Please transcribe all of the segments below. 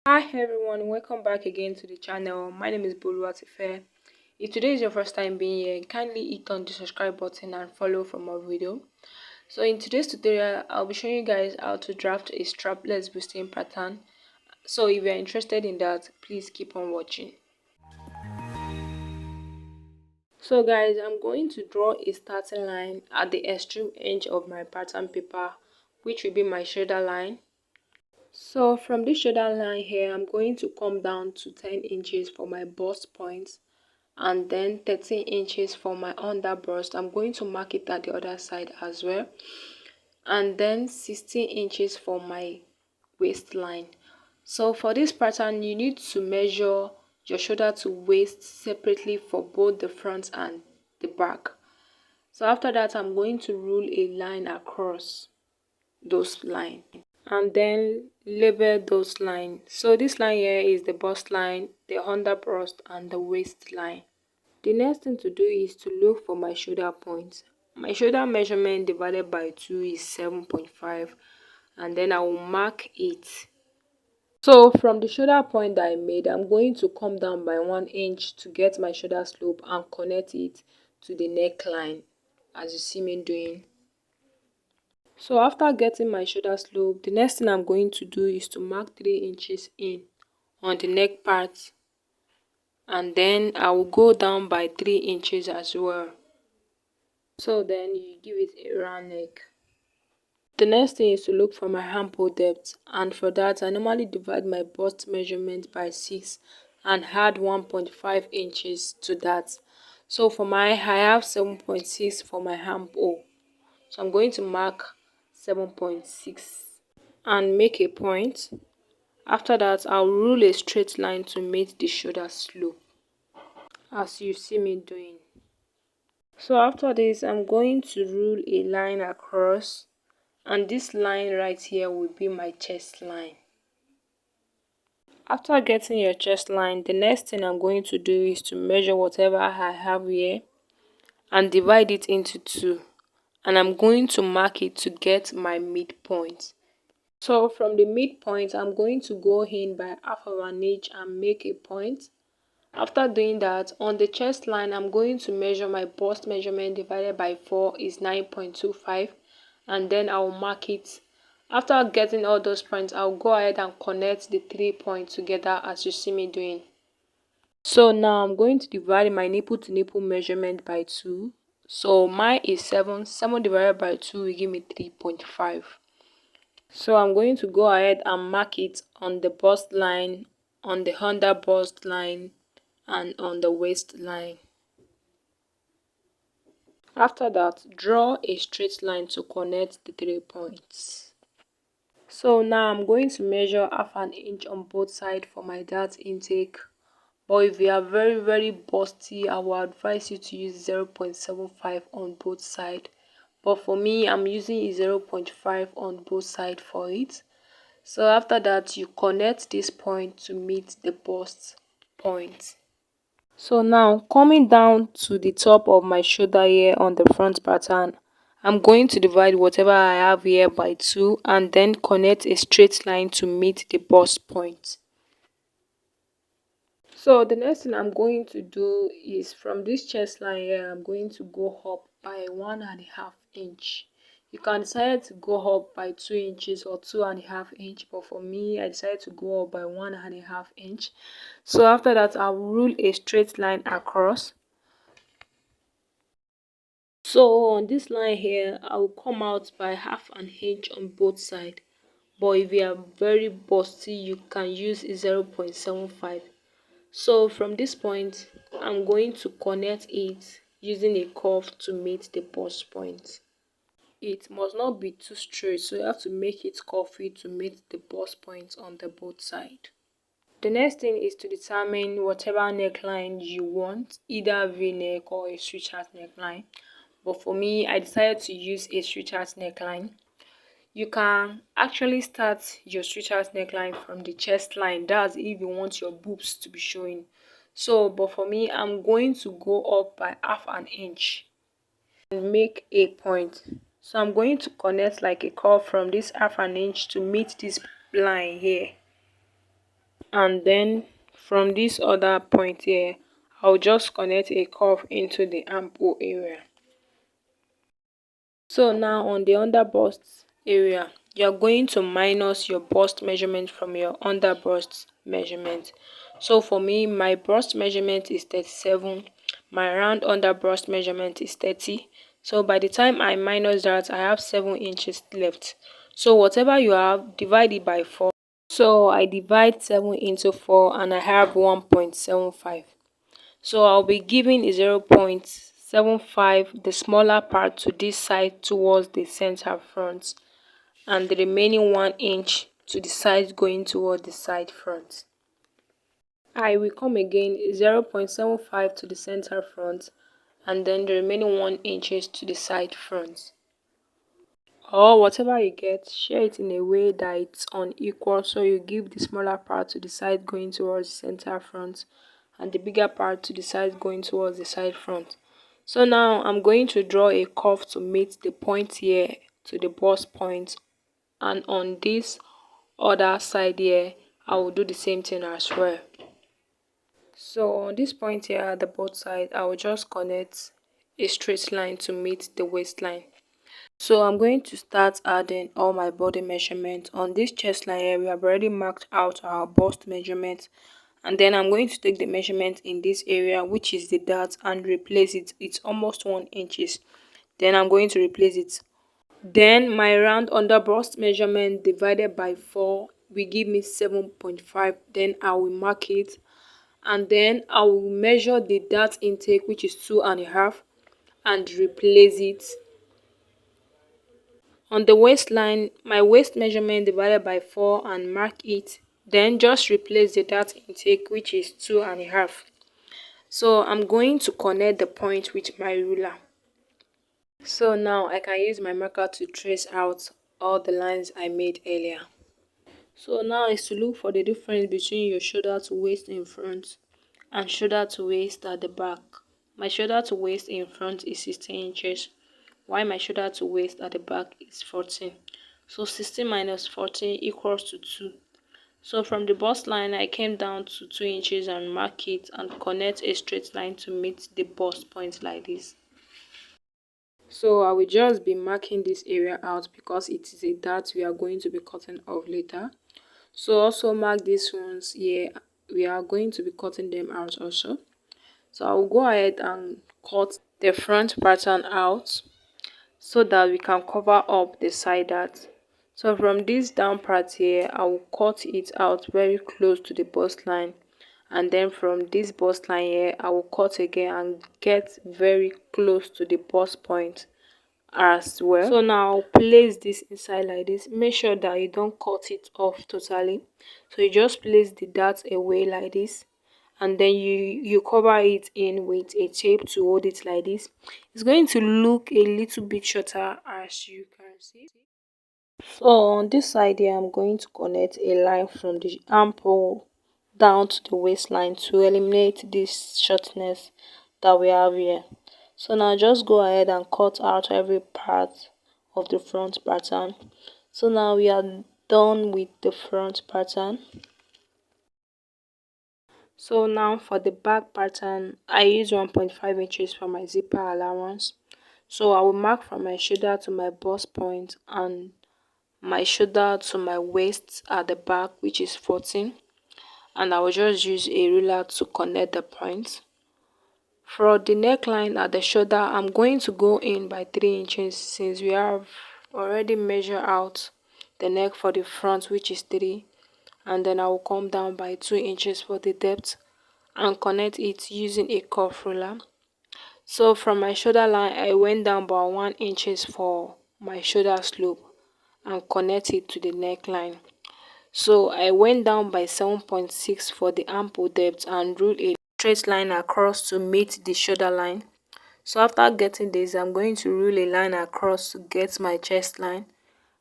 Hi everyone, welcome back again to the channel. My name is Bustier. If today is your first time being here, kindly hit on the subscribe button and follow for more video. So in today's tutorial, I'll be showing you guys how to draft a strapless boosting pattern. So if you're interested in that, please keep on watching. So guys, I'm going to draw a starting line at the extreme edge of my pattern paper, which will be my shoulder line. So from this shoulder line here, I'm going to come down to 10 inches for my bust point and then 13 inches for my under bust. I'm going to mark it at the other side as well, and then 16 inches for my waistline. So for this pattern, you need to measure your shoulder to waist separately for both the front and the back. So after that, I'm going to rule a line across those lines and then label those lines. So this line here is the bust line, the under bust, and the waistline. The next thing to do is to look for my shoulder point. My shoulder measurement divided by 2 is 7.5, and then I will mark it. So from the shoulder point that I made, I'm going to come down by 1 inch to get my shoulder slope and connect it to the neckline, as you see me doing. So after getting my shoulder slope, the next thing I'm going to do is to mark 3 inches in on the neck part, and then I will go down by 3 inches as well. So then you give it a round neck. The next thing is to look for my armhole depth, and for that I normally divide my bust measurement by 6 and add 1.5 inches to that. So for my I have 7.6 for my armhole. So I'm going to mark 7.6 and make a point. After that, I'll rule a straight line to meet the shoulder slope, as you see me doing. So after this, I'm going to rule a line across, and this line right here will be my chest line. After getting your chest line, the next thing I'm going to do is to measure whatever I have here and divide it into 2, and I'm going to mark it to get my midpoint. So from the midpoint, I'm going to go in by half of an inch and make a point. After doing that, on the chest line, I'm going to measure my bust measurement divided by 4 is 9.25, and then I'll mark it. After getting all those points, I'll go ahead and connect the 3 points together as you see me doing. So now I'm going to divide my nipple to nipple measurement by 2. So mine is 7. 7 divided by 2 will give me 3.5. So I'm going to go ahead and mark it on the bust line, on the under bust line, and on the waistline. After that, draw a straight line to connect the 3 points. So now I'm going to measure half an inch on both sides for my dart intake. But if you are very busty, I will advise you to use 0.75 on both sides. But for me, I'm using 0.5 on both sides for it. So after that, you connect this point to meet the bust point. So now coming down to the top of my shoulder here on the front pattern, I'm going to divide whatever I have here by 2 and then connect a straight line to meet the bust point. So the next thing I'm going to do is from this chest line here, I'm going to go up by 1.5 inch. You can decide to go up by 2 inches or 2.5 inch, but for me, I decided to go up by 1.5 inch. So after that, I'll rule a straight line across. So on this line here, I will come out by 1/2 inch on both sides. But if you are very busty, you can use 0.75. So from this point, I'm going to connect it using a curve to meet the bust point. It must not be too straight, so you have to make it curvy to meet the bust point on the both sides. The next thing is to determine whatever neckline you want, either V-neck or a sweetheart neckline. But for me, I decided to use a sweetheart neckline. You can actually start your sweetheart neckline from the chest line. That's if you want your boobs to be showing. So, but for me, I'm going to go up by 1/2 inch and make a point. So I'm going to connect like a curve from this 1/2 inch to meet this line here. and then from this other point here, I'll just connect a curve into the armhole area. So now on the under bust area, you're going to minus your bust measurement from your under bust measurement. So for me, my bust measurement is 37, my round under bust measurement is 30. So by the time I minus that, I have 7 inches left. So whatever you have, divide it by 4. So I divide 7 into 4 and I have 1.75. So I'll be giving a 0.75, the smaller part to this side towards the center front, and the remaining 1 inch to the side going toward the side front. I will come again 0.75 to the center front, and then the remaining 1 inches to the side front. Or whatever you get, share it in a way that it's unequal, so you give the smaller part to the side going towards the center front and the bigger part to the side going towards the side front. So now I'm going to draw a curve to meet the point here to the bust point, and on this other side here I will do the same thing as well. So on this point here at the both sides, I will just connect a straight line to meet the waistline. So I'm going to start adding all my body measurement. On this chest line here, we have already marked out our bust measurement, and then I'm going to take the measurement in this area, which is the dot, and replace it. It's almost 1 inches. Then I'm going to replace it. Then my round under bust measurement divided by 4 will give me 7.5. Then I will mark it, and then I will measure the dart intake, which is 2.5, and replace it. On the waistline, my waist measurement divided by 4 and mark it. Then just replace the dart intake, which is 2.5. So I'm going to connect the point with my ruler. So now I can use my marker to trace out all the lines I made earlier. So now is to look for the difference between your shoulder to waist in front and shoulder to waist at the back. My shoulder to waist in front is 16 inches, while my shoulder to waist at the back is 14. So 16 minus 14 equals to 2. So from the bust line, I came down to 2 inches and mark it and connect a straight line to meet the bust point like this. So I will just be marking this area out because it is a dart we are going to be cutting off later. So also mark these ones here, we are going to be cutting them out also. So I will go ahead and cut the front pattern out so that we can cover up the side dart. So from this down part here, I will cut it out very close to the bust line, and then from this bust line here, I will cut again and get very close to the bust point as well. So now I'll place this inside like this. Make sure that you don't cut it off totally. So you just place the dart away like this, and then you cover it in with a tape to hold it like this. It's going to look a little bit shorter, as you can see. So on this side here, I'm going to connect a line from the armhole down to the waistline to eliminate this shortness that we have here. So now just go ahead and cut out every part of the front pattern. So now we are done with the front pattern. So now for the back pattern, I use 1.5 inches for my zipper allowance. So I will mark from my shoulder to my bust point and my shoulder to my waist at the back, which is 14, and I will just use a ruler to connect the points. For the neckline at the shoulder, I'm going to go in by 3 inches since we have already measured out the neck for the front, which is 3, and then I will come down by 2 inches for the depth and connect it using a curve ruler. So from my shoulder line, I went down by 1 inches for my shoulder slope and connect it to the neckline. So I went down by 7.6 for the armhole depth and drew a straight line across to meet the shoulder line. So after getting this, I'm going to rule a line across to get my chest line.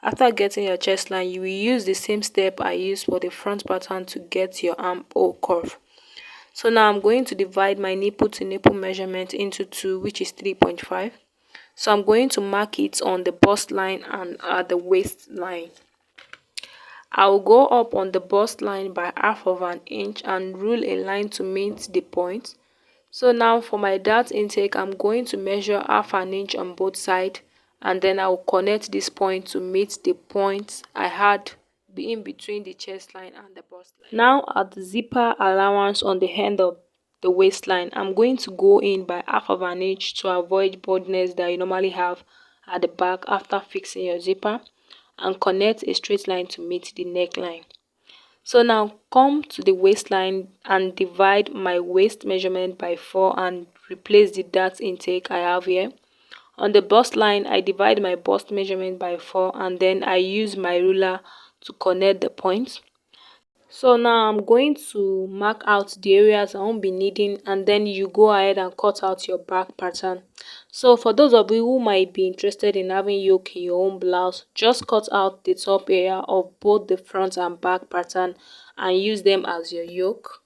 After getting your chest line, you will use the same step I used for the front pattern to get your armhole curve. So now I'm going to divide my nipple to nipple measurement into 2, which is 3.5. So I'm going to mark it on the bust line and at the waist line. I'll go up on the bust line by half of an inch and rule a line to meet the point. So now for my dart intake, I'm going to measure half an inch on both sides, and then I'll connect this point to meet the point I had in between the chest line and the bust line. Now at the zipper allowance on the end of the waistline, I'm going to go in by half of an inch to avoid boldness that you normally have at the back after fixing your zipper, and connect a straight line to meet the neckline. So now come to the waistline and divide my waist measurement by 4 and replace the dart intake I have here. On the bust line, I divide my bust measurement by 4 and then I use my ruler to connect the points. So now I'm going to mark out the areas I won't be needing, and then you go ahead and cut out your back pattern. So for those of you who might be interested in having yoke in your own blouse, just cut out the top area of both the front and back pattern and use them as your yoke.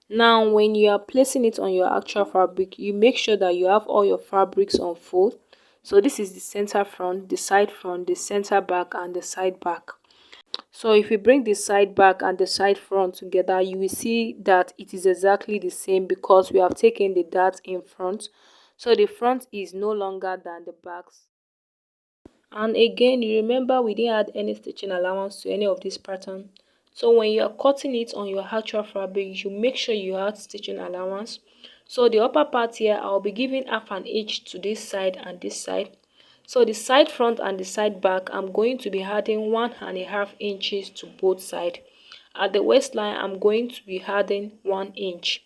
Now when you are placing it on your actual fabric, you make sure that you have all your fabrics on fold. So this is the center front, the side front, the center back, and the side back. So if you bring the side back and the side front together, you will see that it is exactly the same because we have taken the dart in front. So the front is no longer than the backs. And again, you remember we didn't add any stitching allowance to any of this pattern. So when you are cutting it on your actual fabric, you make sure you add stitching allowance. So the upper part here, I'll be giving half an inch to this side and this side. So the side front and the side back, I'm going to be adding 1.5 inches to both sides. At the waistline, I'm going to be adding 1 inch.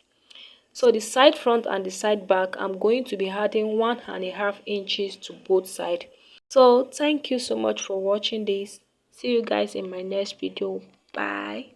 So the side front and the side back, I'm going to be adding 1.5 inches to both sides. So thank you so much for watching this. See you guys in my next video. Bye.